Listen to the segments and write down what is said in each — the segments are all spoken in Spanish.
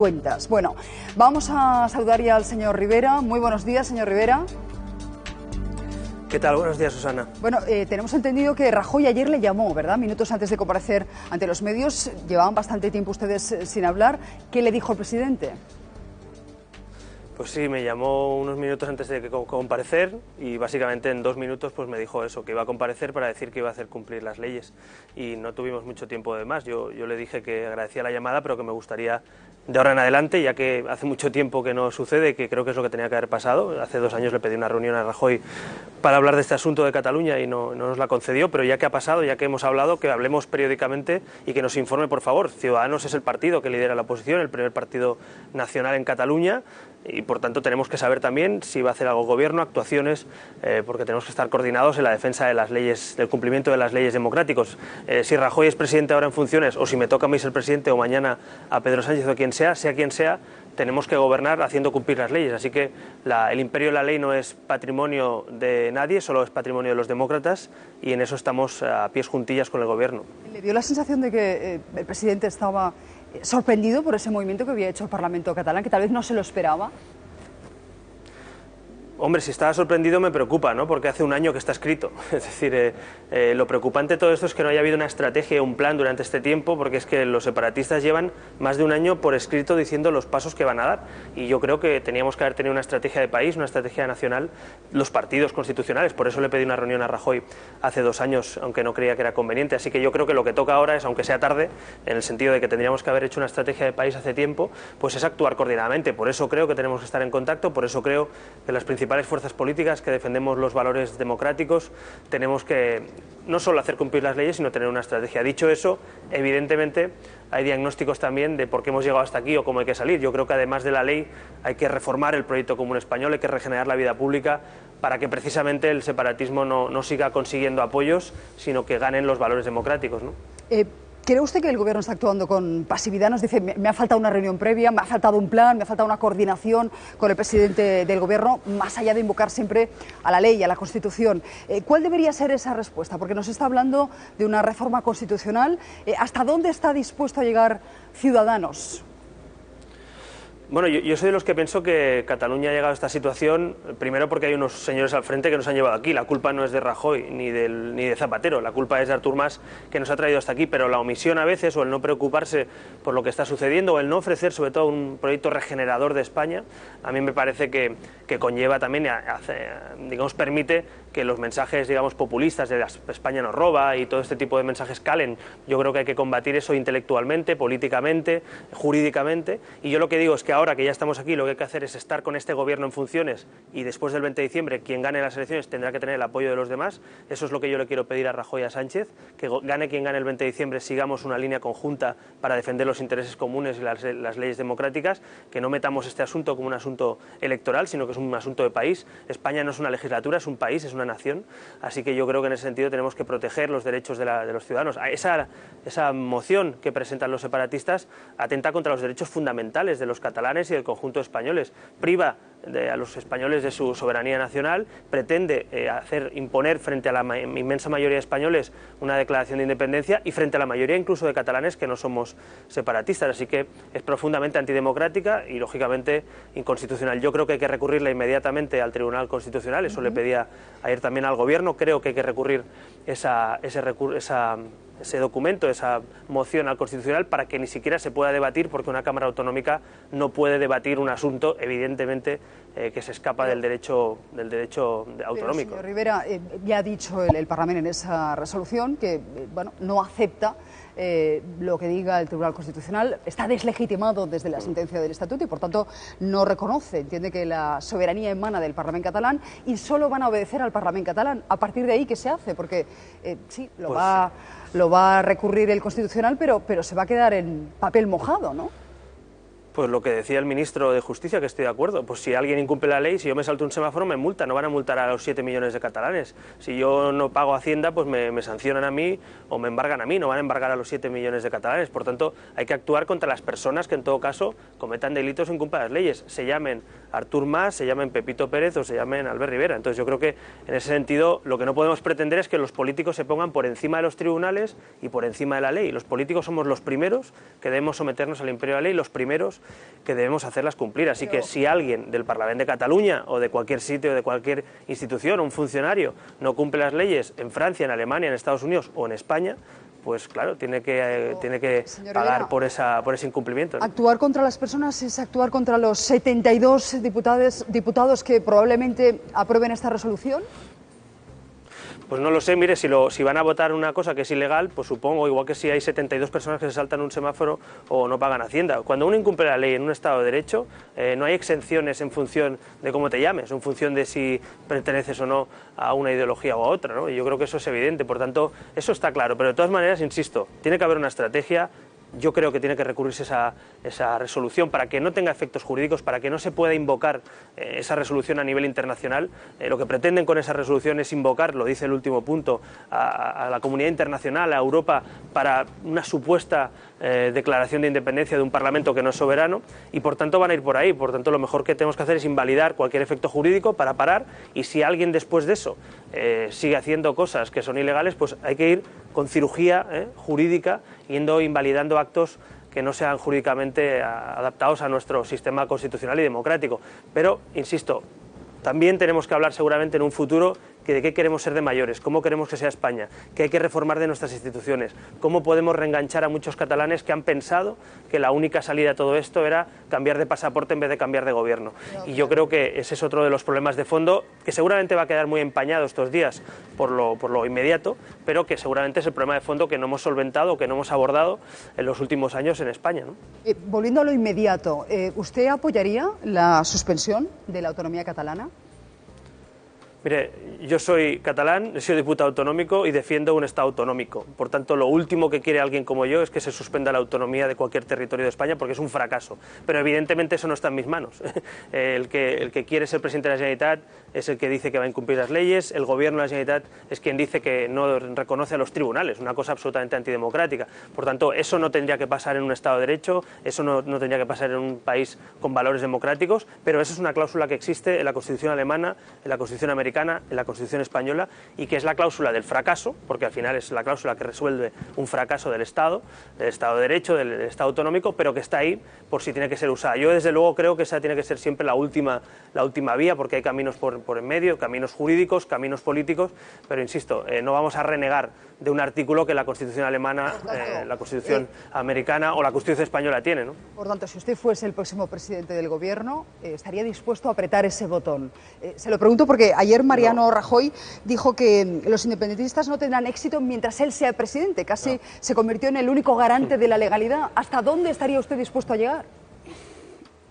Cuentas. Bueno, vamos a saludar ya al señor Rivera. Muy buenos días, señor Rivera. ¿Qué tal? Buenos días, Susana. Bueno, tenemos entendido que Rajoy ayer le llamó, ¿verdad? Minutos antes de comparecer ante los medios. Llevaban bastante tiempo ustedes sin hablar. ¿Qué le dijo el presidente? Pues sí, me llamó unos minutos antes de comparecer y básicamente en 2 minutos pues me dijo eso, que iba a comparecer para decir que iba a hacer cumplir las leyes y no tuvimos mucho tiempo de más. Yo le dije que agradecía la llamada, pero que me gustaría de ahora en adelante, ya que hace mucho tiempo que no sucede, que creo que es lo que tenía que haber pasado. Hace 2 años le pedí una reunión a Rajoy para hablar de este asunto de Cataluña y no nos la concedió, pero ya que ha pasado, ya que hemos hablado, que hablemos periódicamente y que nos informe, por favor. Ciudadanos es el partido que lidera la oposición, el primer partido nacional en Cataluña, y por tanto tenemos que saber también si va a hacer algo el gobierno, actuaciones, porque tenemos que estar coordinados en la defensa de las leyes, del cumplimiento de las leyes democráticas. Si Rajoy es presidente ahora en funciones, o si me toca a mí ser presidente o mañana a Pedro Sánchez o quien sea quien sea, tenemos que gobernar haciendo cumplir las leyes. Así que el imperio de la ley no es patrimonio de nadie, solo es patrimonio de los demócratas, y en eso estamos a pies juntillas con el gobierno. ¿Le dio la sensación de que el presidente estaba sorprendido por ese movimiento que había hecho el Parlamento catalán, que tal vez no se lo esperaba? Hombre, si estaba sorprendido me preocupa, ¿no? Porque hace un año que está escrito. Es decir, lo preocupante de todo esto es que no haya habido una estrategia, un plan durante este tiempo, porque es que los separatistas llevan más de un año por escrito diciendo los pasos que van a dar. Y yo creo que teníamos que haber tenido una estrategia de país, una estrategia nacional, los partidos constitucionales. Por eso le pedí una reunión a Rajoy hace 2 años, aunque no creía que era conveniente. Así que yo creo que lo que toca ahora es, aunque sea tarde, en el sentido de que tendríamos que haber hecho una estrategia de país hace tiempo, pues es actuar coordinadamente. Por eso creo que tenemos que estar en contacto, por eso creo que las principales fuerzas políticas que defendemos los valores democráticos tenemos que no solo hacer cumplir las leyes, sino tener una estrategia. Dicho eso, evidentemente hay diagnósticos también de por qué hemos llegado hasta aquí o cómo hay que salir. Yo creo que además de la ley hay que reformar el proyecto común español, hay que regenerar la vida pública para que precisamente el separatismo no siga consiguiendo apoyos, sino que ganen los valores democráticos, ¿no? ¿Cree usted que el gobierno está actuando con pasividad? Nos dice, me ha faltado una reunión previa, me ha faltado un plan, me ha faltado una coordinación con el presidente del gobierno, más allá de invocar siempre a la ley, a la Constitución. ¿Cuál debería ser esa respuesta? Porque nos está hablando de una reforma constitucional. ¿Hasta dónde está dispuesto a llegar Ciudadanos? Bueno, yo soy de los que pienso que Cataluña ha llegado a esta situación, primero porque hay unos señores al frente que nos han llevado aquí. La culpa no es de Rajoy ni de Zapatero, la culpa es de Artur Mas, que nos ha traído hasta aquí, pero la omisión a veces, o el no preocuparse por lo que está sucediendo, o el no ofrecer sobre todo un proyecto regenerador de España, a mí me parece que conlleva también, digamos, permite que los mensajes, digamos, populistas de España nos roba y todo este tipo de mensajes calen. Yo creo que hay que combatir eso intelectualmente, políticamente, jurídicamente, y yo lo que digo es que ahora que ya estamos aquí, lo que hay que hacer es estar con este gobierno en funciones, y después del 20 de diciembre quien gane las elecciones tendrá que tener el apoyo de los demás. Eso es lo que yo le quiero pedir a Rajoy y a Sánchez, que gane quien gane el 20 de diciembre, sigamos una línea conjunta para defender los intereses comunes y las leyes democráticas, que no metamos este asunto como un asunto electoral, sino que es un asunto de país. España no es una legislatura, es un país, es una nación, así que yo creo que en ese sentido tenemos que proteger los derechos de los ciudadanos. Esa moción que presentan los separatistas atenta contra los derechos fundamentales de los catalanes y del conjunto de españoles, priva a los españoles de su soberanía nacional, pretende imponer frente a la inmensa mayoría de españoles una declaración de independencia y frente a la mayoría incluso de catalanes que no somos separatistas, así que es profundamente antidemocrática y lógicamente inconstitucional. Yo creo que hay que recurrirla inmediatamente al Tribunal Constitucional, eso le pedía ayer también al Gobierno. Creo que hay que recurrir ese documento, esa moción al Constitucional, para que ni siquiera se pueda debatir, porque una Cámara Autonómica no puede debatir un asunto evidentemente que se escapa del derecho autonómico. Señor Rivera, ya ha dicho el Parlamento en esa resolución que no acepta lo que diga el Tribunal Constitucional, está deslegitimado desde la sentencia del Estatuto y por tanto no reconoce, entiende que la soberanía emana del Parlamento catalán y solo van a obedecer al Parlamento catalán. A partir de ahí, ¿qué se hace? Porque sí, lo va a recurrir el Constitucional, pero se va a quedar en papel mojado, ¿no? Pues lo que decía el ministro de Justicia, que estoy de acuerdo. Pues si alguien incumple la ley, si yo me salto un semáforo, me multa. No van a multar a los 7 millones de catalanes. Si yo no pago Hacienda, pues me sancionan a mí o me embargan a mí. No van a embargar a los 7 millones de catalanes. Por tanto, hay que actuar contra las personas que en todo caso cometan delitos o incumplan las leyes. Se llamen Artur Mas, se llamen Pepito Pérez o se llamen Albert Rivera. Entonces yo creo que en ese sentido lo que no podemos pretender es que los políticos se pongan por encima de los tribunales y por encima de la ley. Los políticos somos los primeros que debemos someternos al imperio de la ley, los primeros que debemos hacerlas cumplir. Así que si alguien del Parlamento de Cataluña o de cualquier sitio, de cualquier institución, un funcionario, no cumple las leyes en Francia, en Alemania, en Estados Unidos o en España, pues claro, tiene que pagar por ese incumplimiento, ¿no? Actuar contra las personas es actuar contra los 72 diputados que probablemente aprueben esta resolución. Pues no lo sé, mire, si van a votar una cosa que es ilegal, pues supongo, igual que si hay 72 personas que se saltan un semáforo o no pagan Hacienda. Cuando uno incumple la ley en un Estado de Derecho, no hay exenciones en función de cómo te llames, en función de si perteneces o no a una ideología o a otra, ¿no? Y yo creo que eso es evidente, por tanto, eso está claro. Pero de todas maneras, insisto, tiene que haber una estrategia. Yo creo que tiene que recurrirse esa resolución para que no tenga efectos jurídicos, para que no se pueda invocar esa resolución a nivel internacional. Lo que pretenden con esa resolución es invocar, lo dice el último punto, a la comunidad internacional, a Europa, para una supuesta declaración de independencia de un Parlamento que no es soberano, y por tanto van a ir por ahí. Por tanto, lo mejor que tenemos que hacer es invalidar cualquier efecto jurídico para parar, y si alguien después de eso sigue haciendo cosas que son ilegales, pues hay que ir con cirugía jurídica, invalidando actos que no sean jurídicamente adaptados a nuestro sistema constitucional y democrático. Pero, insisto, también tenemos que hablar seguramente en un futuro de qué queremos ser de mayores, cómo queremos que sea España, qué hay que reformar de nuestras instituciones, cómo podemos reenganchar a muchos catalanes que han pensado que la única salida a todo esto era cambiar de pasaporte en vez de cambiar de gobierno. Y yo creo que ese es otro de los problemas de fondo, que seguramente va a quedar muy empañado estos días por lo inmediato, pero que seguramente es el problema de fondo que no hemos solventado, que no hemos abordado en los últimos años en España, ¿no? Volviendo a lo inmediato, ¿usted apoyaría la suspensión de la autonomía catalana? Mire, yo soy catalán, he sido diputado autonómico y defiendo un Estado autonómico. Por tanto, lo último que quiere alguien como yo es que se suspenda la autonomía de cualquier territorio de España, porque es un fracaso. Pero evidentemente eso no está en mis manos. El que quiere ser presidente de la Generalitat es el que dice que va a incumplir las leyes, el gobierno de la Generalitat es quien dice que no reconoce a los tribunales, una cosa absolutamente antidemocrática. Por tanto, eso no tendría que pasar en un Estado de Derecho, eso no tendría que pasar en un país con valores democráticos, pero esa es una cláusula que existe en la Constitución alemana, en la Constitución americana, en la Constitución española, y que es la cláusula del fracaso, porque al final es la cláusula que resuelve un fracaso del Estado de Derecho, del Estado autonómico, pero que está ahí por si tiene que ser usada. Yo desde luego creo que esa tiene que ser siempre la última vía, porque hay caminos por en medio, caminos jurídicos, caminos políticos, pero insisto, no vamos a renegar de un artículo que la Constitución alemana, la Constitución americana o la Constitución española tiene, ¿no? Por tanto, si usted fuese el próximo presidente del Gobierno, ¿estaría dispuesto a apretar ese botón? Se lo pregunto porque ayer Mariano Rajoy dijo que los independentistas no tendrán éxito mientras él sea presidente. Casi se convirtió en el único garante de la legalidad. ¿Hasta dónde estaría usted dispuesto a llegar?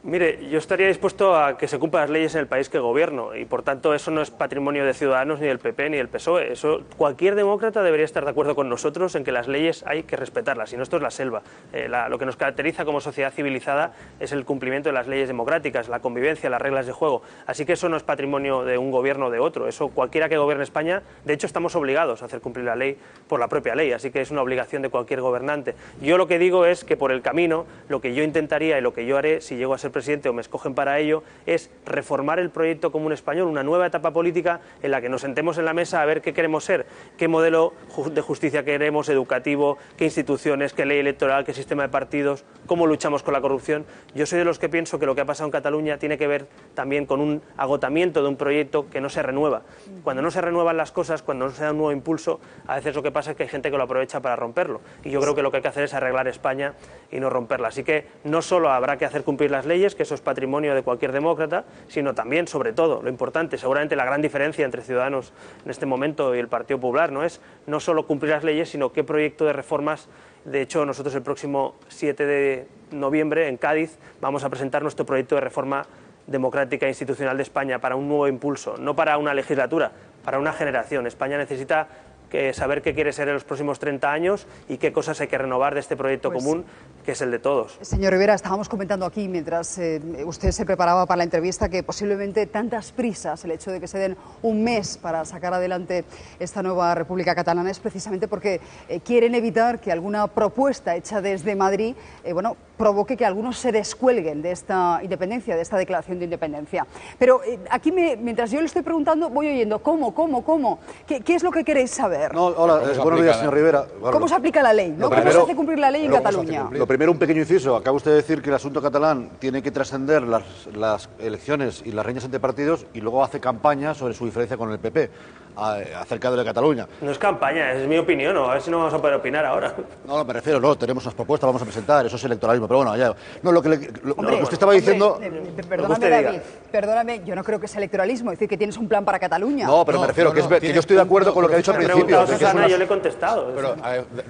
Mire, yo estaría dispuesto a que se cumplan las leyes en el país que gobierno, y por tanto eso no es patrimonio de Ciudadanos, ni del PP, ni del PSOE. Eso, cualquier demócrata debería estar de acuerdo con nosotros en que las leyes hay que respetarlas, y no esto es la selva. Lo que nos caracteriza como sociedad civilizada es el cumplimiento de las leyes democráticas, la convivencia, las reglas de juego. Así que eso no es patrimonio de un gobierno o de otro. Eso cualquiera que gobierne España, de hecho estamos obligados a hacer cumplir la ley por la propia ley, así que es una obligación de cualquier gobernante. Yo lo que digo es que por el camino, lo que yo intentaría y lo que yo haré si llego a ser presidente o me escogen para ello, es reformar el proyecto común español, una nueva etapa política en la que nos sentemos en la mesa a ver qué queremos ser, qué modelo de justicia queremos, educativo, qué instituciones, qué ley electoral, qué sistema de partidos, cómo luchamos con la corrupción. Yo soy de los que pienso que lo que ha pasado en Cataluña tiene que ver también con un agotamiento de un proyecto que no se renueva. Cuando no se renuevan las cosas, cuando no se da un nuevo impulso, a veces lo que pasa es que hay gente que lo aprovecha para romperlo. Y yo creo que lo que hay que hacer es arreglar España y no romperla. Así que no solo habrá que hacer cumplir las leyes, que eso es patrimonio de cualquier demócrata, sino también, sobre todo, lo importante, seguramente la gran diferencia entre Ciudadanos en este momento y el Partido Popular, no solo cumplir las leyes, sino qué proyecto de reformas. De hecho, nosotros el próximo 7 de noviembre en Cádiz vamos a presentar nuestro proyecto de reforma democrática e institucional de España para un nuevo impulso, no para una legislatura, para una generación. España necesita saber qué quiere ser en los próximos 30 años y qué cosas hay que renovar de este proyecto común, que es el de todos. Señor Rivera, estábamos comentando aquí, mientras usted se preparaba para la entrevista, que posiblemente tantas prisas, el hecho de que se den un mes para sacar adelante esta nueva República Catalana, es precisamente porque quieren evitar que alguna propuesta hecha desde Madrid, provoque que algunos se descuelguen de esta independencia, de esta declaración de independencia. Pero aquí, mientras yo le estoy preguntando, voy oyendo ¿cómo? ¿Qué es lo que queréis saber? No, hola, buenos días, señor Rivera. ¿Cómo se aplica la ley? ¿No? ¿Cómo se hace cumplir la ley en Cataluña? Lo primero, un pequeño inciso. Acaba usted de decir que el asunto catalán tiene que trascender las elecciones y las riñas entre partidos y luego hace campaña sobre su diferencia con el PP acerca de la Cataluña. No es campaña, es mi opinión, a ver si no vamos a poder opinar ahora. No, me refiero, no, tenemos unas propuestas, vamos a presentar, eso es electoralismo, pero bueno, ya. No, lo que usted estaba diciendo... Perdóname, David, perdóname, yo no creo que sea electoralismo, decir que tienes un plan para Cataluña. No, pero me refiero que yo estoy de acuerdo con lo que ha dicho al principio. Susana, yo le he contestado. Pero,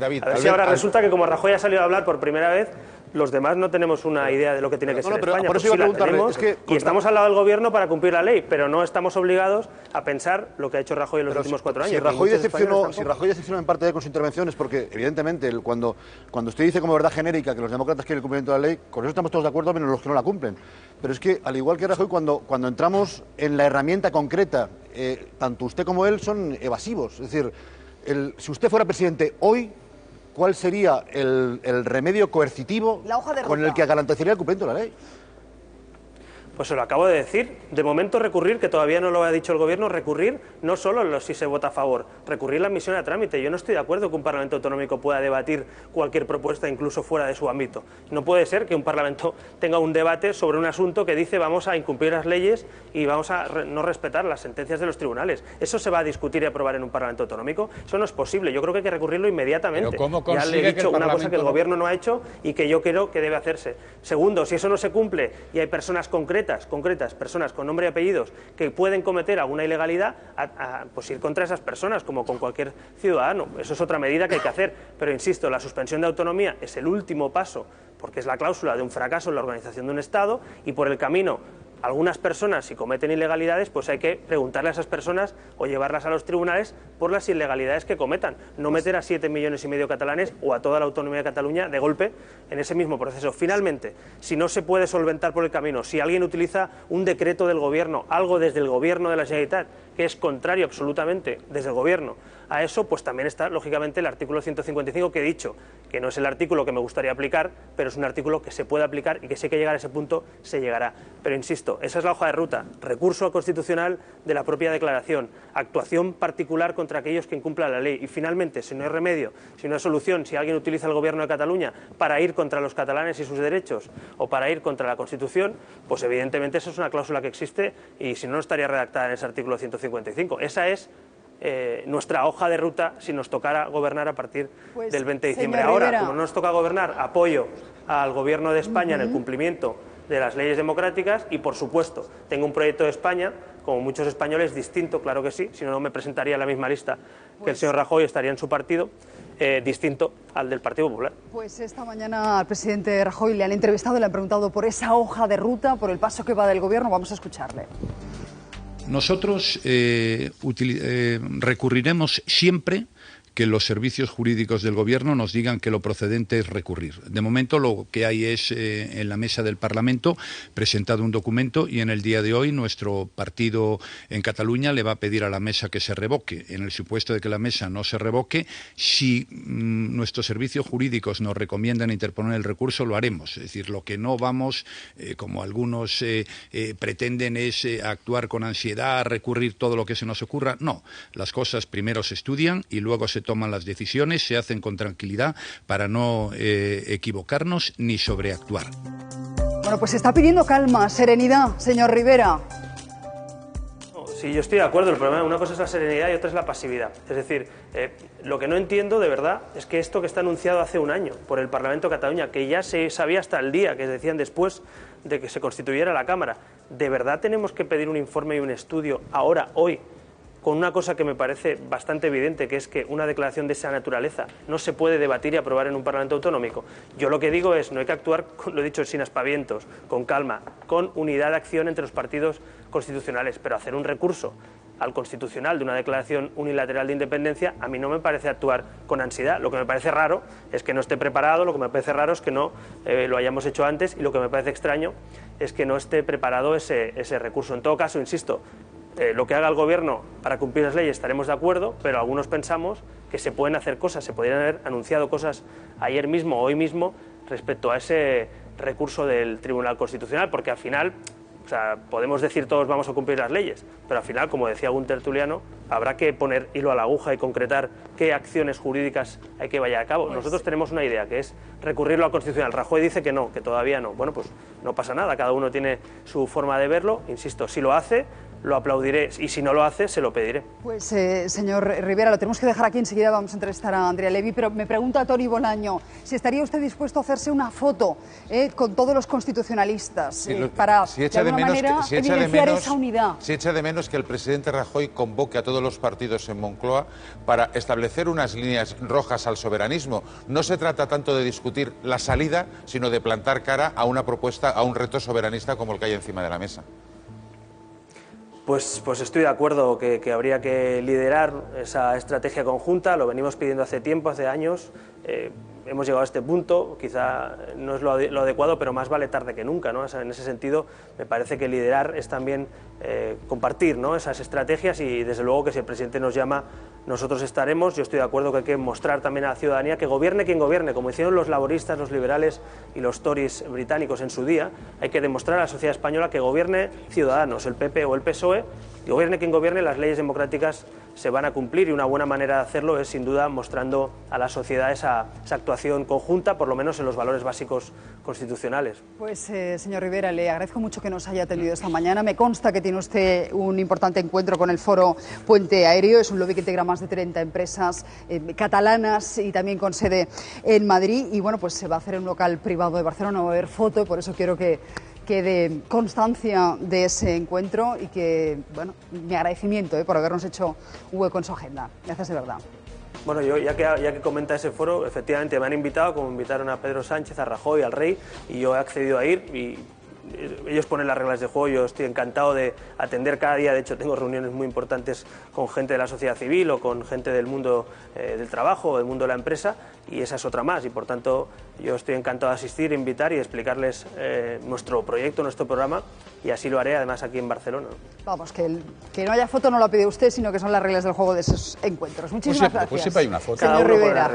David, a ver si ahora resulta que como Rajoy ha salido a hablar por primera vez, los demás no tenemos una idea de lo que tiene que ser España. Por eso iba a preguntarle, y estamos al lado del gobierno para cumplir la ley, pero no estamos obligados a pensar lo que ha hecho Rajoy en los últimos 4 años. Si Rajoy decepcionó en parte con sus intervenciones, porque evidentemente cuando usted dice como verdad genérica que los demócratas quieren el cumplimiento de la ley, con eso estamos todos de acuerdo, menos los que no la cumplen. Pero es que, al igual que Rajoy, cuando entramos en la herramienta concreta, tanto usted como él son evasivos. Es decir, si usted fuera presidente hoy, ¿cuál sería el remedio coercitivo con el que garantizaría el cumplimiento de la ley? Pues se lo acabo de decir. De momento recurrir, que todavía no lo ha dicho el Gobierno, recurrir no solo si se vota a favor, recurrir la admisión a trámite. Yo no estoy de acuerdo que un Parlamento autonómico pueda debatir cualquier propuesta, incluso fuera de su ámbito. No puede ser que un Parlamento tenga un debate sobre un asunto que dice vamos a incumplir las leyes y vamos a no respetar las sentencias de los tribunales. ¿Eso se va a discutir y aprobar en un Parlamento autonómico? Eso no es posible. Yo creo que hay que recurrirlo inmediatamente. Ya le he dicho una cosa que el Gobierno no ha hecho y que yo creo que debe hacerse. Segundo, si eso no se cumple y hay personas concretas, personas con nombre y apellidos que pueden cometer alguna ilegalidad, pues ir contra esas personas, como con cualquier ciudadano. Eso es otra medida que hay que hacer. Pero insisto, la suspensión de autonomía es el último paso, porque es la cláusula de un fracaso en la organización de un Estado, y por el camino algunas personas, si cometen ilegalidades, pues hay que preguntarle a esas personas o llevarlas a los tribunales por las ilegalidades que cometan. No meter a 7,5 millones catalanes o a toda la autonomía de Cataluña de golpe en ese mismo proceso. Finalmente, si no se puede solventar por el camino, si alguien utiliza un decreto del Gobierno, algo desde el Gobierno de la Generalitat, que es contrario absolutamente desde el Gobierno a eso, pues también está, lógicamente, el artículo 155, que he dicho que no es el artículo que me gustaría aplicar, pero es un artículo que se puede aplicar y que si hay que llegar a ese punto, se llegará. Pero insisto, esa es la hoja de ruta: recurso al Constitucional de la propia declaración, actuación particular contra aquellos que incumplan la ley y, finalmente, si no hay remedio, si no hay solución, si alguien utiliza el Gobierno de Cataluña para ir contra los catalanes y sus derechos o para ir contra la Constitución, pues evidentemente eso es una cláusula que existe y si no, no estaría redactada en ese artículo 155. Esa es nuestra hoja de ruta si nos tocara gobernar a partir del 20 de diciembre. Ahora, Rivera, como no nos toca gobernar, apoyo al Gobierno de España en el cumplimiento de las leyes democráticas y, por supuesto, tengo un proyecto de España, como muchos españoles, distinto, claro que sí, si no, no me presentaría en la misma lista que el señor Rajoy, estaría en su partido, distinto al del Partido Popular. Pues esta mañana al presidente Rajoy le han entrevistado y le han preguntado por esa hoja de ruta, por el paso que va del Gobierno. Vamos a escucharle. Nosotros recurriremos siempre que los servicios jurídicos del Gobierno nos digan que lo procedente es recurrir. De momento lo que hay es en la mesa del Parlamento presentado un documento y en el día de hoy nuestro partido en Cataluña le va a pedir a la mesa que se revoque. En el supuesto de que la mesa no se revoque, si nuestros servicios jurídicos nos recomiendan interponer el recurso, lo haremos. Es decir, lo que no vamos, como algunos pretenden, es actuar con ansiedad, recurrir todo lo que se nos ocurra. No, las cosas primero se estudian y luego se toman las decisiones, se hacen con tranquilidad para no equivocarnos ni sobreactuar. Bueno, pues se está pidiendo calma, serenidad, señor Rivera. Sí, yo estoy de acuerdo. El problema, una cosa es la serenidad y otra es la pasividad. Es decir, lo que no entiendo de verdad es que esto que está anunciado hace un año por el Parlamento de Cataluña, que ya se sabía hasta el día, que decían después de que se constituyera la Cámara, ¿de verdad tenemos que pedir un informe y un estudio ahora, hoy, con una cosa que me parece bastante evidente, que es que una declaración de esa naturaleza no se puede debatir y aprobar en un Parlamento autonómico? Yo lo que digo es, no hay que actuar, lo he dicho, sin aspavientos, con calma, con unidad de acción entre los partidos constitucionales, pero hacer un recurso al Constitucional de una declaración unilateral de independencia, a mí no me parece actuar con ansiedad. Lo que me parece raro es que no esté preparado, lo que me parece raro es que no lo hayamos hecho antes, y lo que me parece extraño es que no esté preparado ese recurso. En todo caso, insisto, lo que haga el Gobierno para cumplir las leyes estaremos de acuerdo, pero algunos pensamos que se pueden hacer cosas, se podrían haber anunciado cosas ayer mismo o hoy mismo respecto a ese recurso del Tribunal Constitucional, porque al final, o sea, podemos decir todos vamos a cumplir las leyes, pero al final, como decía algún tertuliano, habrá que poner hilo a la aguja y concretar qué acciones jurídicas hay que llevar a cabo. Nosotros tenemos una idea, que es recurrirlo al Constitucional. Rajoy dice que no, que todavía no. Bueno, pues no pasa nada, cada uno tiene su forma de verlo. Insisto, si lo hace, lo aplaudiré, y si no lo hace, se lo pediré. Pues, señor Rivera, lo tenemos que dejar aquí, enseguida vamos a entrevistar a Andrea Levy, pero me pregunta Toni Bolaño si estaría usted dispuesto a hacerse una foto con todos los constitucionalistas para, de alguna manera, evidenciar esa unidad. Si echa de menos que el presidente Rajoy convoque a todos los partidos en Moncloa para establecer unas líneas rojas al soberanismo. No se trata tanto de discutir la salida, sino de plantar cara a una propuesta, a un reto soberanista como el que hay encima de la mesa. Pues estoy de acuerdo que habría que liderar esa estrategia conjunta, lo venimos pidiendo hace tiempo, hace años, hemos llegado a este punto, quizá no es lo adecuado, pero más vale tarde que nunca, ¿no? O sea, en ese sentido, me parece que liderar es también compartir, ¿no?, esas estrategias, y desde luego que si el presidente nos llama, nosotros estaremos. Yo estoy de acuerdo que hay que mostrar también a la ciudadanía que gobierne quien gobierne, como hicieron los laboristas, los liberales y los Tories británicos en su día. Hay que demostrar a la sociedad española que gobierne Ciudadanos, el PP o el PSOE, y gobierne quien gobierne, las leyes democráticas se van a cumplir, y una buena manera de hacerlo es sin duda mostrando a la sociedad esa actuación conjunta, por lo menos en los valores básicos constitucionales. Pues señor Rivera, le agradezco mucho que nos haya atendido esta mañana. Me consta que tiene usted un importante encuentro con el Foro Puente Aéreo, es un lobby que integra más de 30 empresas catalanas y también con sede en Madrid, y bueno, pues se va a hacer en un local privado de Barcelona, va a haber foto, por eso quiero que quede constancia de ese encuentro, y que, bueno, mi agradecimiento por habernos hecho un hueco en su agenda. Gracias de verdad. Bueno, yo ya que comenta ese foro, efectivamente me han invitado, como invitaron a Pedro Sánchez, a Rajoy, al Rey, y yo he accedido a ir, y ellos ponen las reglas de juego. Yo estoy encantado de atender cada día. De hecho, tengo reuniones muy importantes con gente de la sociedad civil o con gente del mundo del trabajo o del mundo de la empresa, y esa es otra más, y por tanto yo estoy encantado de asistir, invitar y explicarles nuestro proyecto, nuestro programa, y así lo haré además aquí en Barcelona. Vamos, que no haya foto no la pide usted, sino que son las reglas del juego de esos encuentros. Muchísimas gracias. Pues siempre hay una foto. Señor Rivera.